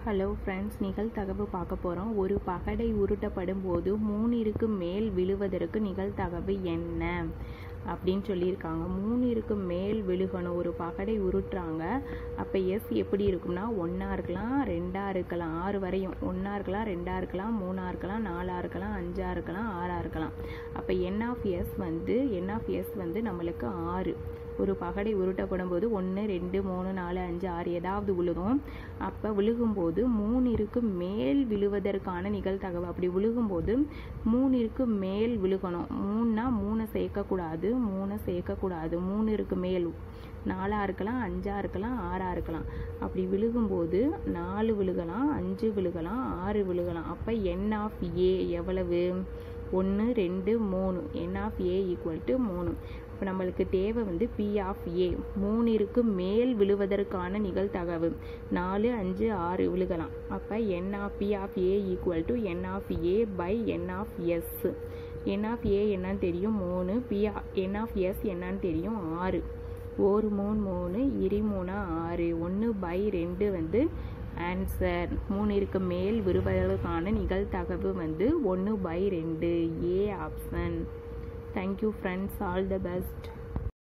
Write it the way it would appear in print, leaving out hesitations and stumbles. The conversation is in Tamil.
ஹலோ ஃப்ரெண்ட்ஸ், நிகழ்தகவு பார்க்க போகிறோம். ஒரு பகடை உருட்டப்படும் போது 3ற்கு மேல் விழுவதற்கு நிகழ்தகவு என்ன அப்படின்னு சொல்லியிருக்காங்க. 3ற்கு மேல் விழுகணும். ஒரு பகடை உருட்டுறாங்க. அப்போ எஸ் எப்படி இருக்கும்னா 1 இருக்கலாம், 2 இருக்கலாம், 6 வரையும் 1 இருக்கலாம், 2 இருக்கலாம், 3 இருக்கலாம், 4 இருக்கலாம், 5 இருக்கலாம், 6 இருக்கலாம். அப்போ என் ஆஃப் எஸ் வந்து நம்மளுக்கு 6. ஒரு பகடை உருட்டப்படும் போது 1 2 3 4 5 6 ஏதாவது விழுகும். அப்போ விழுகும்போது 3ற்கு மேல் விழுவதற்கான நிகழ்தகவு. அப்படி விழுகும்போது 3ற்கு மேல் விழுகணும். 3னா 3 சேர்க்கக்கூடாது, 3ற்கு மேல் 4 இருக்கலாம், 5 இருக்கலாம், 6 இருக்கலாம். அப்படி விழுகும்போது 4 விழுகலாம், 5 விழுகலாம், 6 விழுகலாம். அப்போ என் ஆஃப் ஏ எவ்வளவு? 1 2 3. என் ஆஃப் ஏ ஈக்குவல் டு 3. இப்போ நம்மளுக்கு தேவை வந்து பி ஆஃப் ஏ. 3ற்கு மேல் விழுவதற்கான நிகழ்தகவு 4 5 6 விழுகலாம். அப்போ P of A equal to N of A by N of S. N of A என்னன்னு தெரியும் 3, என் ஆஃப் எஸ் என்னன்னு தெரியும் 6. 1 3 3 2 3 6. 1/2 வந்து ஆன்சர். 3ற்கு மேல் விழுவதற்கான நிகழ்தகவு வந்து 1/2. A option. Thank you friends, all the best.